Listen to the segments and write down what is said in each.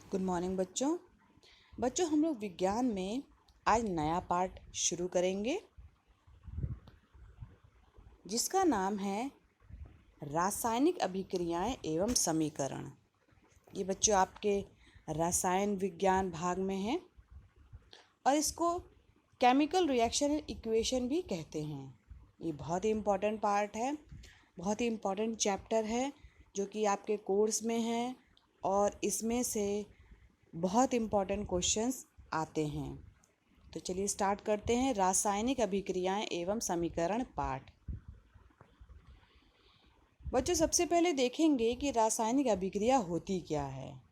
Good morning बच्चों। हम लोग विज्ञान में आज नया पार्ट शुरू करेंगे जिसका नाम है रासायनिक अभिक्रियाएं एवं समीकरण। ये बच्चों आपके रसायन विज्ञान भाग में है और इसको केमिकल रिएक्शन एंड इक्वेशन भी कहते हैं। ये बहुत ही इम्पोर्टेंट पार्ट है, बहुत ही इम्पोर्टेंट चैप्टर है जो कि आपके कोर्स में है और इसमें से बहुत इम्पॉर्टेंट क्वेश्चंस आते हैं। तो चलिए स्टार्ट करते हैं। रासायनिक अभिक्रियाएं एवं समीकरण पाठ। बच्चों सबसे पहले देखेंगे कि रासायनिक अभिक्रिया होती क्या है,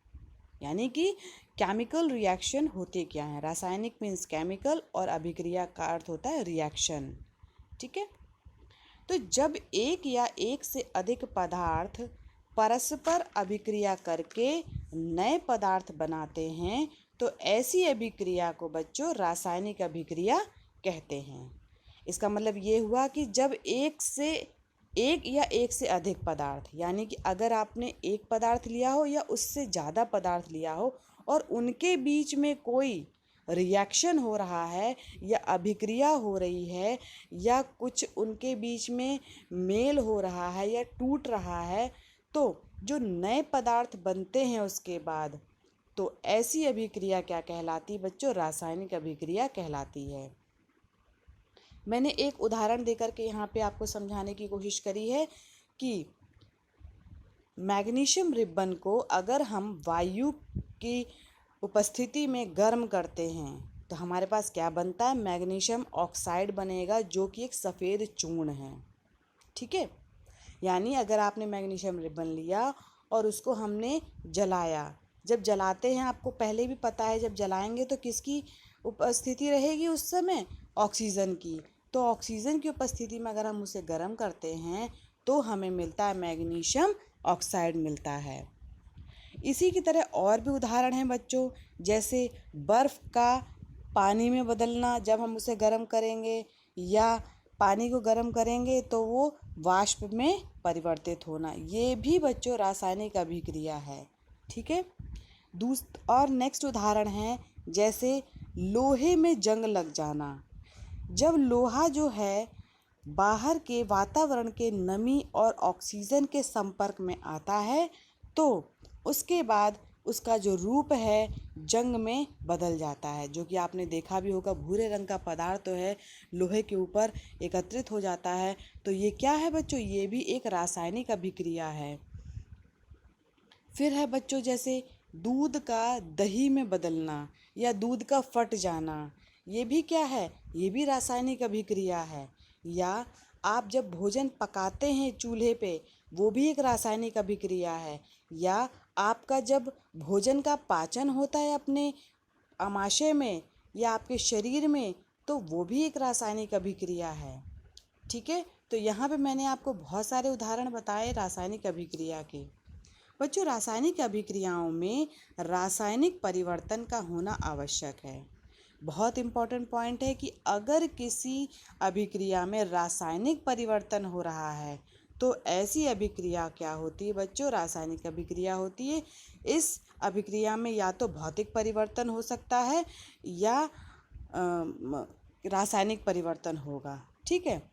यानी कि केमिकल रिएक्शन होते क्या है। रासायनिक मीन्स केमिकल और अभिक्रिया का अर्थ होता है रिएक्शन। ठीक है, तो जब एक या एक से अधिक पदार्थ परस्पर अभिक्रिया करके नए पदार्थ बनाते हैं तो ऐसी अभिक्रिया को बच्चों रासायनिक अभिक्रिया कहते हैं। इसका मतलब ये हुआ कि जब एक या एक से अधिक पदार्थ, यानी कि अगर आपने एक पदार्थ लिया हो या उससे ज़्यादा पदार्थ लिया हो और उनके बीच में कोई रिएक्शन हो रहा है या अभिक्रिया हो रही है या कुछ उनके बीच में मेल हो रहा है या टूट रहा है, तो जो नए पदार्थ बनते हैं उसके बाद, तो ऐसी अभिक्रिया क्या कहलाती बच्चों? रासायनिक अभिक्रिया कहलाती है। मैंने एक उदाहरण देकर के यहाँ पे आपको समझाने की कोशिश करी है कि मैग्नीशियम रिबन को अगर हम वायु की उपस्थिति में गर्म करते हैं तो हमारे पास क्या बनता है? मैग्नीशियम ऑक्साइड बनेगा जो कि एक सफ़ेद चूर्ण है। ठीक है, यानी अगर आपने मैग्नीशियम रिबन लिया और उसको हमने जलाया, जब जलाते हैं आपको पहले भी पता है जब जलाएंगे तो किसकी उपस्थिति रहेगी उस समय? ऑक्सीजन की। तो ऑक्सीजन की उपस्थिति में अगर हम उसे गर्म करते हैं तो हमें मिलता है मैग्नीशियम ऑक्साइड मिलता है। इसी की तरह और भी उदाहरण हैं बच्चों, जैसे बर्फ़ का पानी में बदलना, जब हम उसे गर्म करेंगे या पानी को गर्म करेंगे तो वो वाष्प में परिवर्तित होना, ये भी बच्चों रासायनिक अभिक्रिया है। ठीक है, और नेक्स्ट उदाहरण है जैसे लोहे में जंग लग जाना। जब लोहा जो है बाहर के वातावरण के नमी और ऑक्सीजन के संपर्क में आता है तो उसके बाद उसका जो रूप है जंग में बदल जाता है, जो कि आपने देखा भी होगा भूरे रंग का पदार्थ तो है लोहे के ऊपर एकत्रित हो जाता है। तो ये क्या है बच्चों? ये भी एक रासायनिक अभिक्रिया है। फिर है बच्चों जैसे दूध का दही में बदलना या दूध का फट जाना, ये भी क्या है? ये भी रासायनिक अभिक्रिया है। या आप जब भोजन पकाते हैं चूल्हे पे, वो भी एक रासायनिक अभिक्रिया है। या आपका जब भोजन का पाचन होता है अपने आमाशय में या आपके शरीर में, तो वो भी एक रासायनिक अभिक्रिया है। ठीक है, तो यहाँ पे मैंने आपको बहुत सारे उदाहरण बताए रासायनिक अभिक्रिया के। बच्चों रासायनिक अभिक्रियाओं में रासायनिक परिवर्तन का होना आवश्यक है। बहुत इम्पॉर्टेंट पॉइंट है कि अगर किसी अभिक्रिया में रासायनिक परिवर्तन हो रहा है तो ऐसी अभिक्रिया क्या होती है बच्चों? रासायनिक अभिक्रिया होती है। इस अभिक्रिया में या तो भौतिक परिवर्तन हो सकता है या रासायनिक परिवर्तन होगा। ठीक है,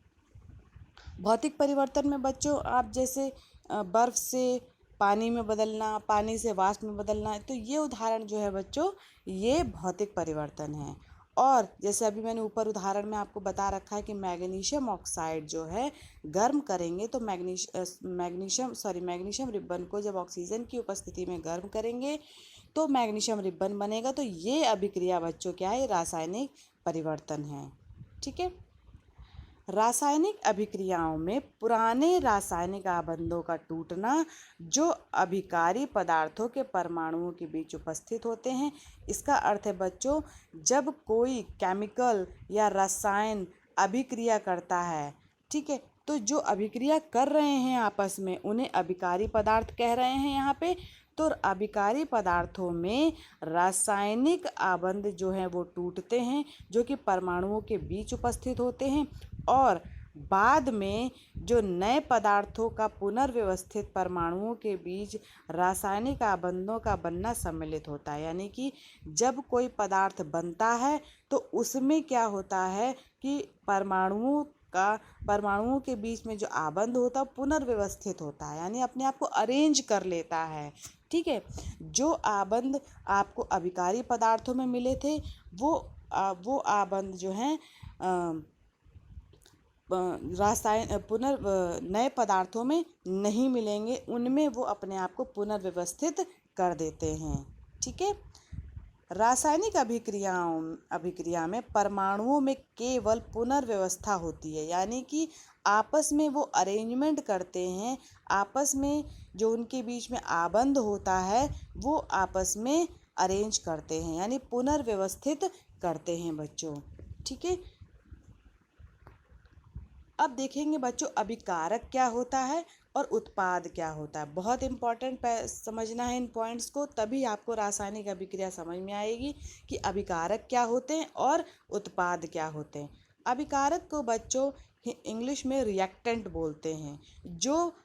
भौतिक परिवर्तन में बच्चों आप जैसे बर्फ़ से पानी में बदलना, पानी से वाष्प में बदलना, तो ये उदाहरण जो है बच्चों ये भौतिक परिवर्तन है। और जैसे अभी मैंने ऊपर उदाहरण में आपको बता रखा है कि मैग्नीशियम ऑक्साइड जो है गर्म करेंगे तो मैग्नीशियम रिबन को जब ऑक्सीजन की उपस्थिति में गर्म करेंगे तो मैग्नीशियम रिबन बनेगा। तो ये अभिक्रिया बच्चों क्या है? रासायनिक परिवर्तन है। ठीक है, रासायनिक अभिक्रियाओं में पुराने रासायनिक आबंधों का टूटना जो अभिकारी पदार्थों के परमाणुओं के बीच उपस्थित होते हैं। इसका अर्थ है बच्चों जब कोई केमिकल या रसायन अभिक्रिया करता है, ठीक है, तो जो अभिक्रिया कर रहे हैं आपस में उन्हें अभिकारी पदार्थ कह रहे हैं यहाँ पे। तो अभिकारी पदार्थों में रासायनिक आबंध जो हैं वो टूटते हैं जो कि परमाणुओं के बीच उपस्थित होते हैं और बाद में जो नए पदार्थों का पुनर्व्यवस्थित परमाणुओं के बीच रासायनिक आबंधों का बनना सम्मिलित होता है। यानी कि जब कोई पदार्थ बनता है तो उसमें क्या होता है कि परमाणुओं के बीच में जो आबंध होता है पुनर्व्यवस्थित होता है, यानी अपने आप को अरेंज कर लेता है। ठीक है, जो आबंध आपको अभिकारी पदार्थों में मिले थे वो आबंध जो हैं नए पदार्थों में नहीं मिलेंगे, उनमें वो अपने आप को पुनर्व्यवस्थित कर देते हैं। ठीक है, रासायनिक अभिक्रिया में परमाणुओं में केवल पुनर्व्यवस्था होती है, यानी कि आपस में वो अरेंजमेंट करते हैं, आपस में जो उनके बीच में आबंध होता है वो आपस में अरेंज करते हैं, यानी पुनर्व्यवस्थित करते हैं बच्चों। ठीक है, अब देखेंगे बच्चों अभिकारक क्या होता है और उत्पाद क्या होता है। बहुत इम्पॉर्टेंट समझना है इन पॉइंट्स को, तभी आपको रासायनिक अभिक्रिया समझ में आएगी कि अभिकारक क्या होते हैं और उत्पाद क्या होते हैं। अभिकारक को बच्चों इंग्लिश में रिएक्टेंट बोलते हैं, जो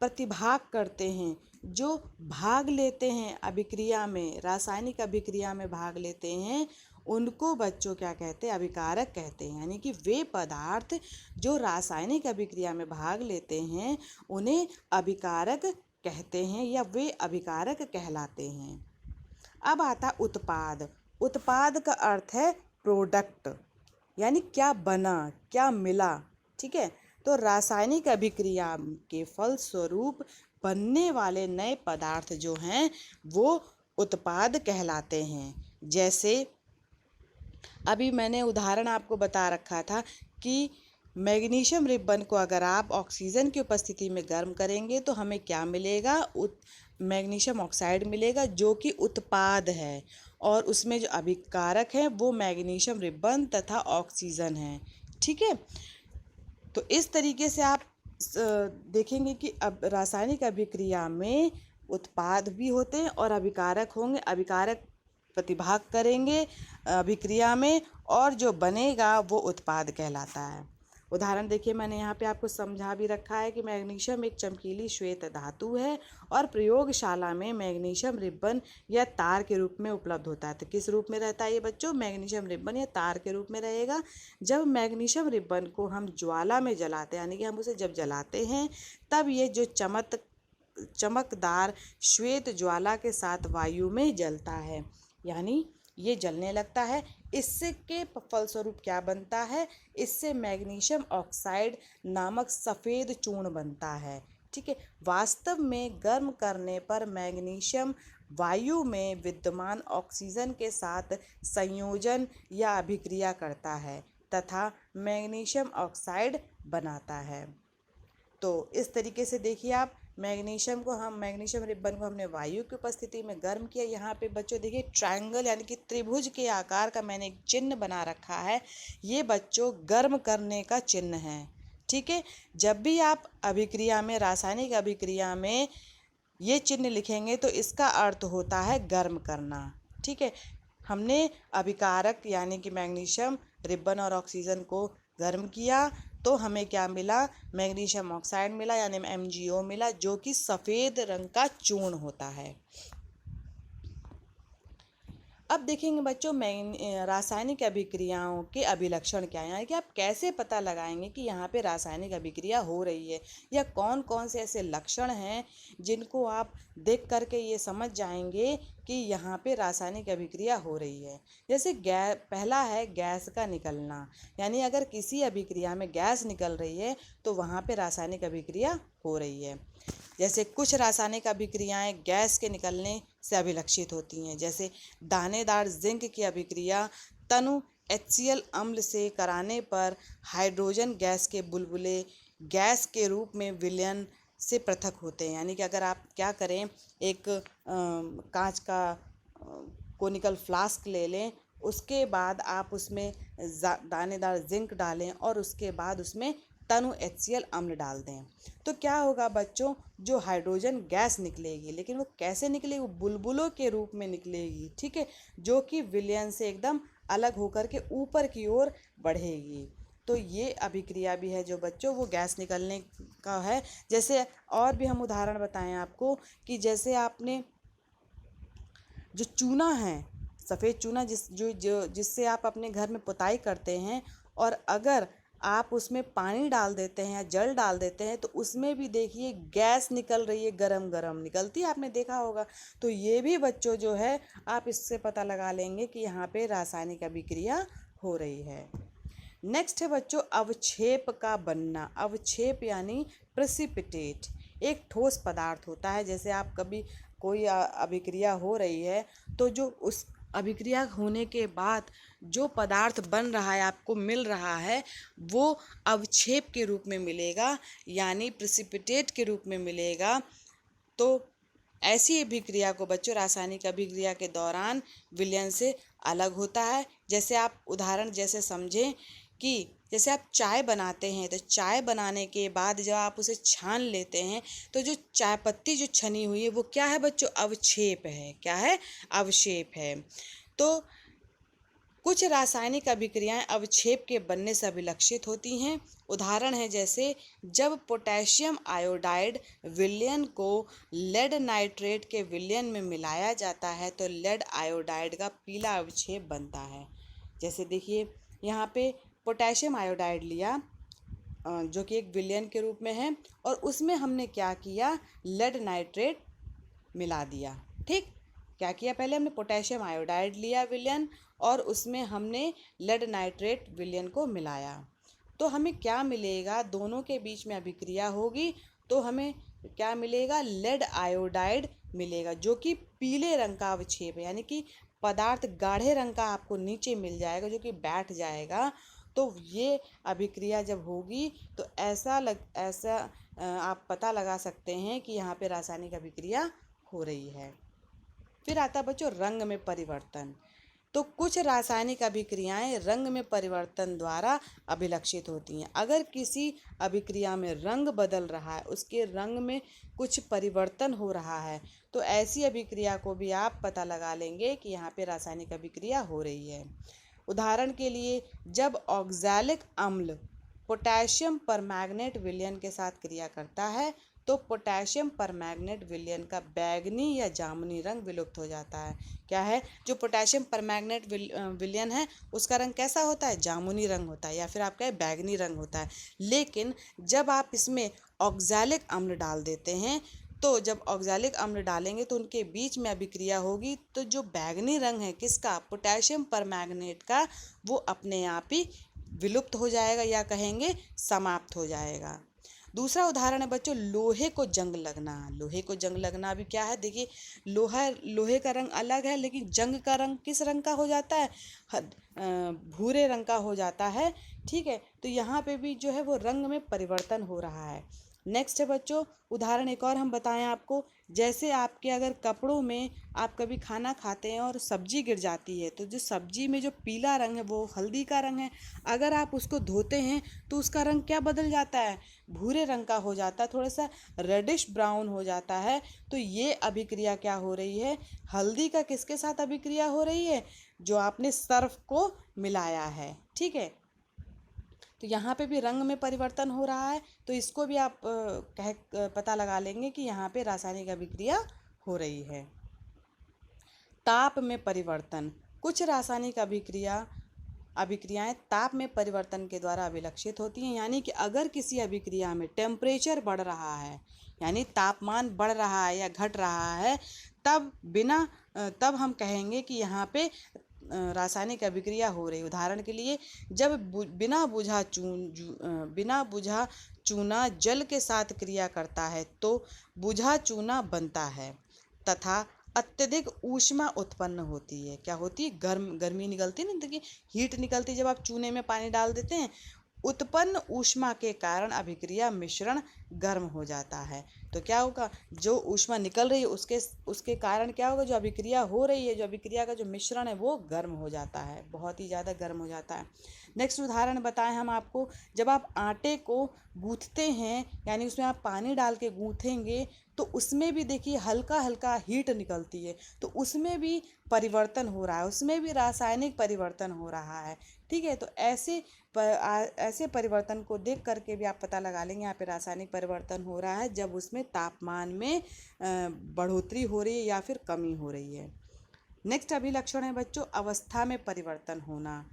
प्रतिभाग करते हैं, जो भाग लेते हैं अभिक्रिया में, रासायनिक अभिक्रिया में भाग लेते हैं, उनको बच्चों क्या कहते हैं, अभिकारक कहते हैं। यानी कि वे पदार्थ जो रासायनिक अभिक्रिया में भाग लेते हैं उन्हें अभिकारक कहते हैं या वे अभिकारक कहलाते हैं। अब आता उत्पाद। उत्पाद का अर्थ है प्रोडक्ट, यानी क्या बना, क्या मिला। ठीक है, तो रासायनिक अभिक्रिया के फलस्वरूप बनने वाले नए पदार्थ जो हैं वो उत्पाद कहलाते हैं। जैसे अभी मैंने उदाहरण आपको बता रखा था कि मैग्नीशियम रिबन को अगर आप ऑक्सीजन की उपस्थिति में गर्म करेंगे तो हमें क्या मिलेगा, मैग्नीशियम ऑक्साइड मिलेगा, जो कि उत्पाद है, और उसमें जो अभिकारक हैं वो मैग्नीशियम रिबन तथा ऑक्सीजन है। ठीक है, तो इस तरीके से आप देखेंगे कि अब रासायनिक अभिक्रिया में उत्पाद भी होते हैं और अभिकारक होंगे। अभिकारक प्रतिभाग करेंगे अभिक्रिया में और जो बनेगा वो उत्पाद कहलाता है। उदाहरण देखिए, मैंने यहाँ पे आपको समझा भी रखा है कि मैग्नीशियम एक चमकीली श्वेत धातु है और प्रयोगशाला में मैग्नीशियम रिबन या तार के रूप में उपलब्ध होता है। तो किस रूप में रहता है ये बच्चों, मैग्नीशियम रिबन या तार के रूप में रहेगा। जब मैग्नीशियम रिबन को हम ज्वाला में जलाते हैं, यानी कि हम उसे जब जलाते हैं तब ये जो चमकदार श्वेत ज्वाला के साथ वायु में जलता है, यानी ये जलने लगता है। इससे के फलस्वरूप क्या बनता है, इससे मैग्नीशियम ऑक्साइड नामक सफ़ेद चूर्ण बनता है। ठीक है, वास्तव में गर्म करने पर मैग्नीशियम वायु में विद्यमान ऑक्सीजन के साथ संयोजन या अभिक्रिया करता है तथा मैग्नीशियम ऑक्साइड बनाता है। तो इस तरीके से देखिए आप, मैग्नीशियम रिबन को हमने वायु की उपस्थिति में गर्म किया। यहाँ पे बच्चों देखिए ट्रायंगल यानी कि त्रिभुज के आकार का मैंने एक चिन्ह बना रखा है, ये बच्चों गर्म करने का चिन्ह है। ठीक है, जब भी आप अभिक्रिया में, रासायनिक अभिक्रिया में ये चिन्ह लिखेंगे तो इसका अर्थ होता है गर्म करना। ठीक है, हमने अभिकारक यानी कि मैग्नीशियम रिबन और ऑक्सीजन को गर्म किया तो हमें क्या मिला, मैग्नीशियम ऑक्साइड मिला, यानी MgO मिला, जो कि सफ़ेद रंग का चूर्ण होता है। अब देखेंगे बच्चों रासायनिक अभिक्रियाओं के अभिलक्षण क्या हैं, कि आप कैसे पता लगाएंगे कि यहाँ पे रासायनिक अभिक्रिया हो रही है, या कौन कौन से ऐसे लक्षण हैं जिनको आप देख करके ये समझ जाएंगे कि यहाँ पे रासायनिक अभिक्रिया हो रही है। जैसे पहला है गैस का निकलना, यानी अगर किसी अभिक्रिया में गैस निकल रही है तो वहाँ पे रासायनिक अभिक्रिया हो रही है। जैसे कुछ रासायनिक अभिक्रियाएं गैस के निकलने से अभिलक्षित होती हैं, जैसे दानेदार जिंक की अभिक्रिया तनु HCl अम्ल से कराने पर हाइड्रोजन गैस के बुलबुले गैस के रूप में विलयन से पृथक होते हैं। यानी कि अगर आप क्या करें, एक कांच का कोनिकल फ्लास्क ले लें, उसके बाद आप उसमें दानेदार जिंक डालें और उसके बाद उसमें तनु HCl अम्ल डाल दें, तो क्या होगा बच्चों, जो हाइड्रोजन गैस निकलेगी, लेकिन वो कैसे निकलेगी, वो बुलबुलों के रूप में निकलेगी। ठीक है, जो कि विलयन से एकदम अलग होकर के ऊपर की ओर बढ़ेगी। तो ये अभिक्रिया भी है जो बच्चों वो गैस निकलने का है। जैसे और भी हम उदाहरण बताएं आपको कि जैसे आपने जो चूना है, सफ़ेद चूना जिससे आप अपने घर में पुताई करते हैं, और अगर आप उसमें पानी डाल देते हैं या जल डाल देते हैं तो उसमें भी देखिए गैस निकल रही है, गरम गरम निकलती है, आपने देखा होगा। तो ये भी बच्चों जो है आप इससे पता लगा लेंगे कि यहाँ पे रासायनिक अभिक्रिया हो रही है। नेक्स्ट है बच्चों अवक्षेप का बनना। अवक्षेप यानी प्रेसिपिटेट, एक ठोस पदार्थ होता है। जैसे आप कभी कोई अभिक्रिया हो रही है तो जो उस अभिक्रिया होने के बाद जो पदार्थ बन रहा है, आपको मिल रहा है, वो अवक्षेप के रूप में मिलेगा, यानी प्रेसिपिटेट के रूप में मिलेगा। तो ऐसी अभिक्रिया को बच्चों रासायनिक अभिक्रिया के दौरान विलयन से अलग होता है। जैसे आप उदाहरण जैसे समझें कि जैसे आप चाय बनाते हैं, तो चाय बनाने के बाद जब आप उसे छान लेते हैं तो जो चाय पत्ती जो छनी हुई है वो क्या है बच्चों? अवक्षेप है। क्या है? अवक्षेप है। तो कुछ रासायनिक अभिक्रियाएं अवक्षेप के बनने से अभिलक्षित होती हैं। उदाहरण है जैसे जब पोटेशियम आयोडाइड विलयन को लेड नाइट्रेट के विलयन में मिलाया जाता है तो लेड आयोडाइड का पीला अवक्षेप बनता है। जैसे देखिए यहाँ पे पोटेशियम आयोडाइड लिया जो कि एक विलयन के रूप में है, और उसमें हमने क्या किया? लेड नाइट्रेट मिला दिया। ठीक, क्या किया? पहले हमने पोटेशियम आयोडाइड लिया विलयन, और उसमें हमने लेड नाइट्रेट विलयन को मिलाया। तो हमें क्या मिलेगा? दोनों के बीच में अभिक्रिया होगी तो हमें क्या मिलेगा? लेड आयोडाइड मिलेगा, जो कि पीले रंग का अवक्षेप है, यानी कि पदार्थ गाढ़े रंग का आपको नीचे मिल जाएगा जो कि बैठ जाएगा। तो ये अभिक्रिया जब होगी तो ऐसा आप पता लगा सकते हैं कि यहाँ पे रासायनिक अभिक्रिया हो रही है। फिर आता है बच्चों रंग में परिवर्तन। तो कुछ रासायनिक अभिक्रियाएं रंग में परिवर्तन द्वारा अभिलक्षित होती हैं। अगर किसी अभिक्रिया में रंग बदल रहा है, उसके रंग में कुछ परिवर्तन हो रहा है, तो ऐसी अभिक्रिया को भी आप पता लगा लेंगे कि यहाँ पे रासायनिक अभिक्रिया हो रही है। उदाहरण के लिए जब ऑक्सैलिक अम्ल पोटेशियम परमैंगनेट विलयन के साथ क्रिया करता है तो पोटेशियम परमैंगनेट विलयन का बैंगनी या जामुनी रंग विलुप्त हो जाता है। क्या है? जो पोटेशियम परमैंगनेट विलयन है उसका रंग कैसा होता है? जामुनी रंग होता है, या फिर आपका बैंगनी रंग होता है। लेकिन जब आप इसमें ऑक्सैलिक अम्ल डाल देते हैं, तो जब ऑक्सैलिक अम्ल डालेंगे तो उनके बीच में अभिक्रिया होगी, तो जो बैंगनी रंग है किसका? पोटेशियम परमैंगनेट का, वो अपने आप ही विलुप्त हो जाएगा, या कहेंगे समाप्त हो जाएगा। दूसरा उदाहरण है बच्चों लोहे को जंग लगना। लोहे को जंग लगना भी क्या है? देखिए लोहे का रंग अलग है, लेकिन जंग का रंग किस रंग का हो जाता है? भूरे रंग का हो जाता है। ठीक है, तो यहाँ पे भी जो है वो रंग में परिवर्तन हो रहा है। नेक्स्ट है बच्चों उदाहरण एक और हम बताएं आपको। जैसे आपके अगर कपड़ों में आप कभी खाना खाते हैं और सब्जी गिर जाती है, तो जो सब्जी में जो पीला रंग है वो हल्दी का रंग है। अगर आप उसको धोते हैं तो उसका रंग क्या बदल जाता है? भूरे रंग का हो जाता है, थोड़ा सा रेडिश ब्राउन हो जाता है। तो ये अभिक्रिया क्या हो रही है? हल्दी का किसके साथ अभिक्रिया हो रही है? जो आपने सर्फ को मिलाया है। ठीक है, तो यहाँ पे भी रंग में परिवर्तन हो रहा है, तो इसको भी आप पता लगा लेंगे कि यहाँ पे रासायनिक अभिक्रिया हो रही है। ताप में परिवर्तन। कुछ रासायनिक अभिक्रियाएं ताप में परिवर्तन के द्वारा अभिलक्षित होती हैं, यानी कि अगर किसी अभिक्रिया में टेम्परेचर बढ़ रहा है, यानी तापमान बढ़ रहा है या घट रहा है, तब हम कहेंगे कि यहाँ पे रासायनिक अभिक्रिया हो रही। उदाहरण के लिए जब बिना बुझा चूना जल के साथ क्रिया करता है तो बुझा चूना बनता है तथा अत्यधिक ऊष्मा उत्पन्न होती है। क्या होती है? गर्मी निकलती है ना, देखिए हीट निकलती है जब आप चूने में पानी डाल देते हैं। उत्पन्न ऊष्मा के कारण अभिक्रिया मिश्रण गर्म हो जाता है। तो क्या होगा? जो ऊष्मा निकल रही है उसके कारण क्या होगा? जो अभिक्रिया हो रही है, जो अभिक्रिया का जो मिश्रण है वो गर्म हो जाता है, बहुत ही ज़्यादा गर्म हो जाता है। नेक्स्ट उदाहरण बताएं हम आपको। जब आप आटे को गूँथते हैं, यानी उसमें आप पानी डाल के गूँथेंगे, तो उसमें भी देखिए हल्का हल्का हीट निकलती है, तो उसमें भी परिवर्तन हो रहा है, उसमें भी रासायनिक परिवर्तन हो रहा है। ठीक है, तो ऐसे परिवर्तन को देख करके भी आप पता लगा लेंगे यहाँ पे रासायनिक परिवर्तन हो रहा है जब उसमें तापमान में बढ़ोतरी हो रही है या फिर कमी हो रही है। नेक्स्ट अभिलक्षण है बच्चों अवस्था में परिवर्तन होना।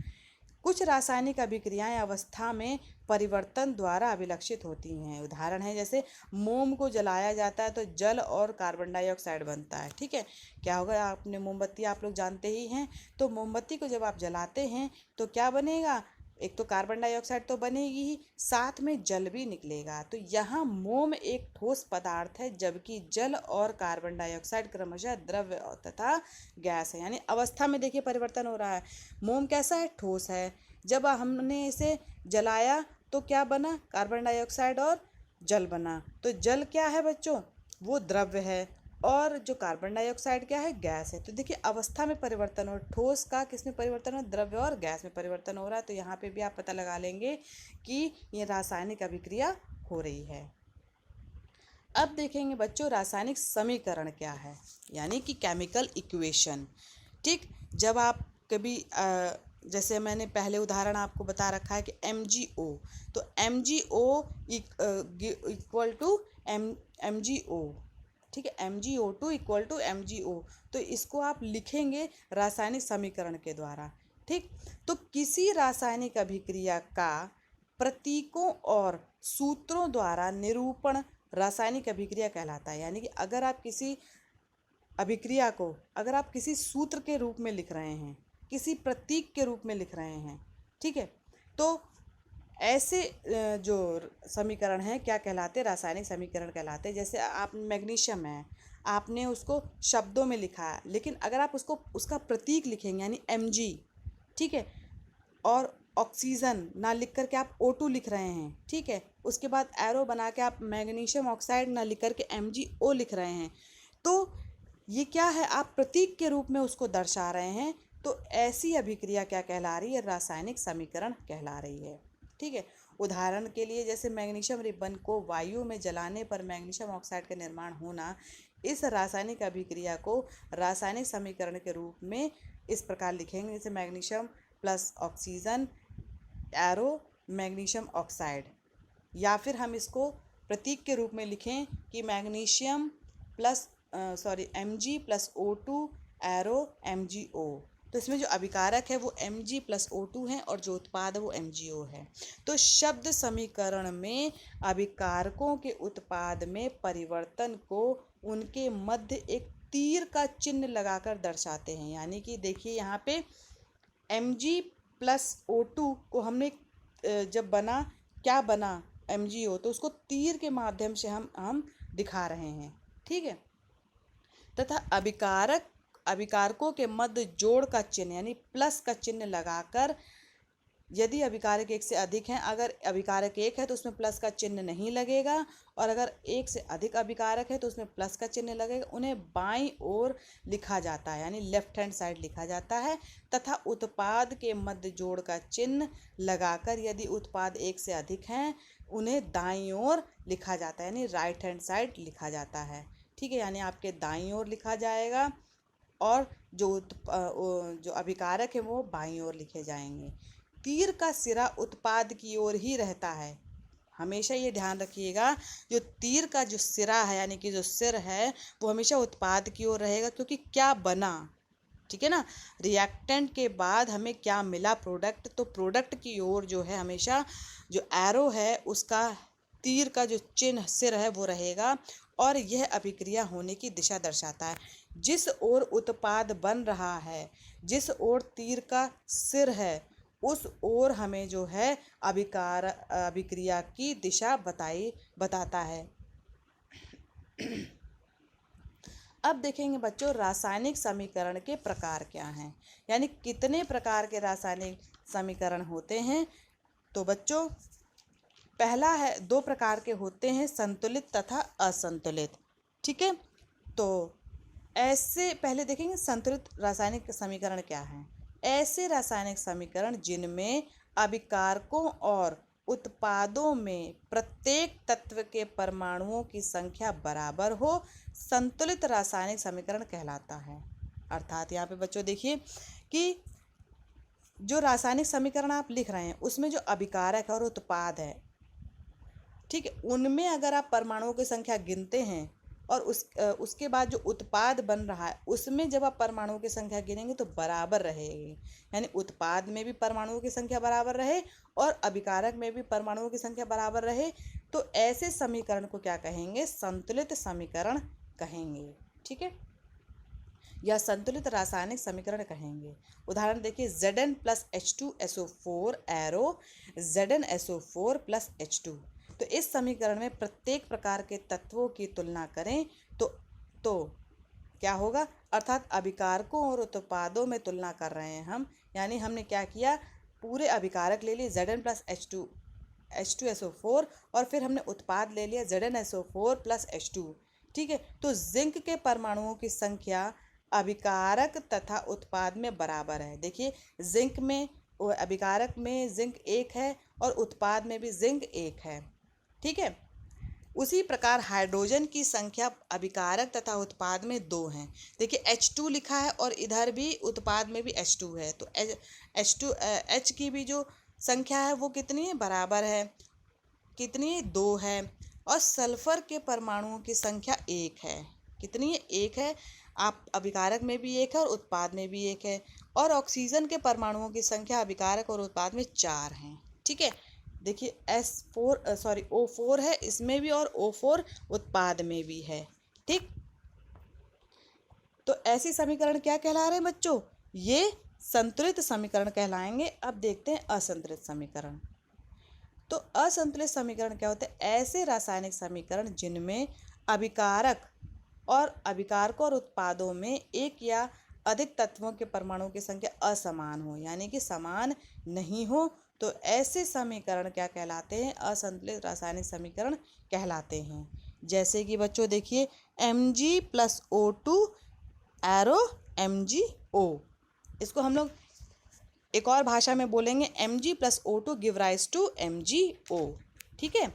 कुछ रासायनिक अभिक्रियाएं अवस्था में परिवर्तन द्वारा अभिलक्षित होती हैं। उदाहरण है जैसे मोम को जलाया जाता है तो जल और कार्बन डाइऑक्साइड बनता है। ठीक है, क्या होगा, आपने मोमबत्ती आप लोग जानते ही हैं, तो मोमबत्ती को जब आप जलाते हैं तो क्या बनेगा, एक तो कार्बन डाइऑक्साइड तो बनेगी ही, साथ में जल भी निकलेगा। तो यहाँ मोम एक ठोस पदार्थ है जबकि जल और कार्बन डाइऑक्साइड क्रमशः द्रव्य तथा गैस है। यानी अवस्था में देखिए परिवर्तन हो रहा है। मोम कैसा है, ठोस है। जब हमने इसे जलाया तो क्या बना, कार्बन डाइऑक्साइड और जल बना। तो जल क्या है बच्चों, वो द्रव्य है, और जो कार्बन डाइऑक्साइड क्या है, गैस है। तो देखिए अवस्था में परिवर्तन, और ठोस का किस में परिवर्तन हो, द्रव्य और गैस में परिवर्तन हो रहा है। तो यहाँ पे भी आप पता लगा लेंगे कि ये रासायनिक अभिक्रिया हो रही है। अब देखेंगे बच्चों रासायनिक समीकरण क्या है, यानी कि केमिकल इक्वेशन। ठीक, जब आप कभी जैसे मैंने पहले उदाहरण आपको बता रखा है कि MgO, तो MgO इक्वल टू MgO, ठीक है, MgO2 इक्वल टू MgO। तो इसको आप लिखेंगे रासायनिक समीकरण के द्वारा। ठीक, तो किसी रासायनिक अभिक्रिया का प्रतीकों और सूत्रों द्वारा निरूपण रासायनिक अभिक्रिया कहलाता है। यानी कि अगर आप किसी अभिक्रिया को अगर आप किसी सूत्र के रूप में लिख रहे हैं, किसी प्रतीक के रूप में लिख रहे हैं, ठीक है, तो ऐसे जो समीकरण हैं क्या कहलाते, रासायनिक समीकरण कहलाते हैं। जैसे आप मैग्नीशियम है, आपने उसको शब्दों में लिखा है, लेकिन अगर आप उसका प्रतीक लिखेंगे यानी Mg, ठीक है, और ऑक्सीजन ना लिख करके आप O2 लिख रहे हैं, ठीक है, उसके बाद एरो बना के आप मैग्नीशियम ऑक्साइड ना लिख करके MgO लिख रहे हैं, तो ये क्या है, आप प्रतीक के रूप में उसको दर्शा रहे हैं। तो ऐसी अभिक्रिया क्या कहला रही है, रासायनिक समीकरण कहला रही है। ठीक है, उदाहरण के लिए जैसे मैग्नीशियम रिबन को वायु में जलाने पर मैग्नीशियम ऑक्साइड का निर्माण होना, इस रासायनिक अभिक्रिया को रासायनिक समीकरण के रूप में इस प्रकार लिखेंगे, जैसे magnesium plus oxygen arrow magnesium oxide. या फिर हम इसको प्रतीक के रूप में लिखें कि magnesium plus Mg plus O2 arrow MgO। तो इसमें जो अभिकारक है वो Mg प्लस O2 है और जो उत्पाद है वो MgO है। तो शब्द समीकरण में अभिकारकों के उत्पाद में परिवर्तन को उनके मध्य एक तीर का चिन्ह लगाकर दर्शाते हैं। यानी कि देखिए यहाँ पे Mg प्लस O2 को हमने जब बना, क्या बना, MgO, तो उसको तीर के माध्यम से हम दिखा रहे हैं। ठीक है, तथा अभिकारकों के मध्य जोड़ का चिन्ह यानी प्लस का चिन्ह लगाकर, यदि अभिकारक एक से अधिक हैं, अगर अभिकारक एक है तो उसमें प्लस का चिन्ह नहीं लगेगा, और अगर एक से अधिक अभिकारक है तो उसमें प्लस का चिन्ह लगेगा। उन्हें बाईं ओर लिखा जाता है यानी लेफ्ट हैंड साइड लिखा जाता है, तथा उत्पाद के मध्य जोड़ का चिन्ह लगाकर यदि उत्पाद एक से अधिक हैं उन्हें दाईं ओर लिखा जाता है यानी राइट हैंड साइड लिखा जाता है। ठीक है, यानी आपके दाईं ओर लिखा जाएगा और जो अभिकारक है वो बाईं ओर लिखे जाएंगे। तीर का सिरा उत्पाद की ओर ही रहता है, हमेशा ये ध्यान रखिएगा, जो तीर का जो सिरा है यानी कि जो सिर है वो हमेशा उत्पाद की ओर रहेगा, क्योंकि क्या बना, ठीक है ना, रिएक्टेंट के बाद हमें क्या मिला, प्रोडक्ट, तो प्रोडक्ट की ओर जो है हमेशा जो एरो है उसका तीर का जो चिन्ह सिर है वो रहेगा, और यह अभिक्रिया होने की दिशा दर्शाता है। जिस ओर उत्पाद बन रहा है, जिस ओर तीर का सिर है, उस ओर हमें जो है अभिक्रिया की दिशा बताता है। अब देखेंगे बच्चों रासायनिक समीकरण के प्रकार क्या हैं, यानी कितने प्रकार के रासायनिक समीकरण होते हैं। तो बच्चों पहला है, 2 प्रकार के होते हैं, संतुलित तथा असंतुलित। ठीक है, तो ऐसे पहले देखेंगे संतुलित रासायनिक समीकरण क्या है। ऐसे रासायनिक समीकरण जिनमें अभिकारकों और उत्पादों में प्रत्येक तत्व के परमाणुओं की संख्या बराबर हो संतुलित रासायनिक समीकरण कहलाता है। अर्थात यहाँ पे बच्चों देखिए कि जो रासायनिक समीकरण आप लिख रहे हैं उसमें जो अभिकारक और उत्पाद है, ठीक है, उनमें अगर आप परमाणुओं की संख्या गिनते हैं और उसके बाद जो उत्पाद बन रहा है उसमें जब आप परमाणुओं की संख्या गिनेंगे तो बराबर रहेगी, यानी उत्पाद में भी परमाणुओं की संख्या बराबर रहे और अभिकारक में भी परमाणुओं की संख्या बराबर रहे, तो ऐसे समीकरण को क्या कहेंगे? संतुलित समीकरण कहेंगे। ठीक है, या संतुलित रासायनिक समीकरण कहेंगे। उदाहरण देखिए, Zn plus H2SO4 arrow ZnSO4 plus H2। तो इस समीकरण में प्रत्येक प्रकार के तत्वों की तुलना करें तो क्या होगा? अर्थात अभिकारकों और उत्पादों में तुलना कर रहे हैं हम, यानी हमने क्या किया, पूरे अभिकारक ले लिए Zn प्लस H2SO4 और फिर हमने उत्पाद ले लिया ZnSO4 प्लस H2। ठीक है, तो जिंक के परमाणुओं की संख्या अभिकारक तथा उत्पाद में बराबर है। देखिए, जिंक में अभिकारक में जिंक 1 है और उत्पाद में भी जिंक 1 है। ठीक है, उसी प्रकार हाइड्रोजन की संख्या अभिकारक तथा उत्पाद में 2 हैं। देखिए H2 लिखा है और इधर भी उत्पाद में भी H2 है, तो H की भी जो संख्या है वो कितनी है? बराबर है। कितनी? 2 है। और सल्फर के परमाणुओं की संख्या 1 है। कितनी है? 1 है। आप अभिकारक में भी 1 है और उत्पाद में भी 1 है। और ऑक्सीजन के परमाणुओं की संख्या अभिकारक और उत्पाद में 4 हैं। ठीक है, देखिए O4 है इसमें भी और O4 उत्पाद में भी है। ठीक, तो ऐसी समीकरण क्या कहला रहे हैं बच्चों? ये संतुलित समीकरण कहलाएंगे। अब देखते हैं असंतुलित समीकरण। तो असंतुलित समीकरण क्या होते हैं? ऐसे रासायनिक समीकरण जिनमें अभिकारक और उत्पादों में एक या अधिक तत्वों के परमाणुओं की संख्या असमान हो, यानी कि समान नहीं हो, तो ऐसे समीकरण क्या कहलाते हैं? असंतुलित रासायनिक समीकरण कहलाते हैं। जैसे कि बच्चों देखिए, Mg plus O2 arrow MgO, इसको हम लोग एक और भाषा में बोलेंगे Mg plus O2 give rise to MgO। ठीक है,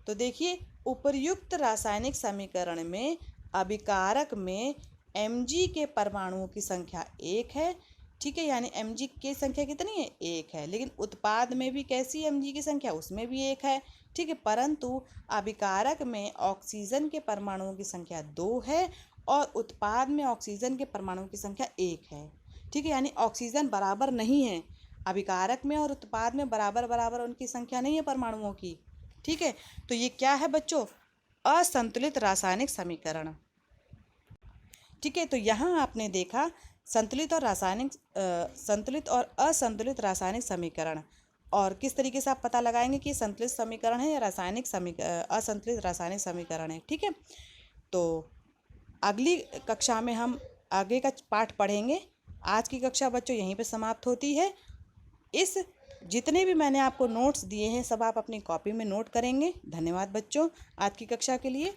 तो देखिए उपर्युक्त रासायनिक समीकरण में अभिकारक में Mg के परमाणुओं की संख्या 1 है। ठीक है, यानी Mg की संख्या कितनी है? 1 है। लेकिन उत्पाद में भी कैसी Mg की संख्या? उसमें भी 1 है। ठीक है, परंतु अभिकारक में ऑक्सीजन के परमाणुओं की संख्या 2 है और उत्पाद में ऑक्सीजन के परमाणुओं की संख्या 1 है। ठीक है, यानी ऑक्सीजन बराबर नहीं है अभिकारक में और उत्पाद में, बराबर उनकी संख्या नहीं है परमाणुओं की। ठीक है, तो ये क्या है बच्चों? असंतुलित रासायनिक समीकरण। ठीक है, तो यहाँ आपने देखा संतुलित और असंतुलित रासायनिक समीकरण, और किस तरीके से आप पता लगाएंगे कि संतुलित समीकरण है या असंतुलित रासायनिक समीकरण है। ठीक है, तो अगली कक्षा में हम आगे का पाठ पढ़ेंगे। आज की कक्षा बच्चों यहीं पे समाप्त होती है। जितने भी मैंने आपको नोट्स दिए हैं सब आप अपनी कॉपी में नोट करेंगे। धन्यवाद बच्चों आज की कक्षा के लिए।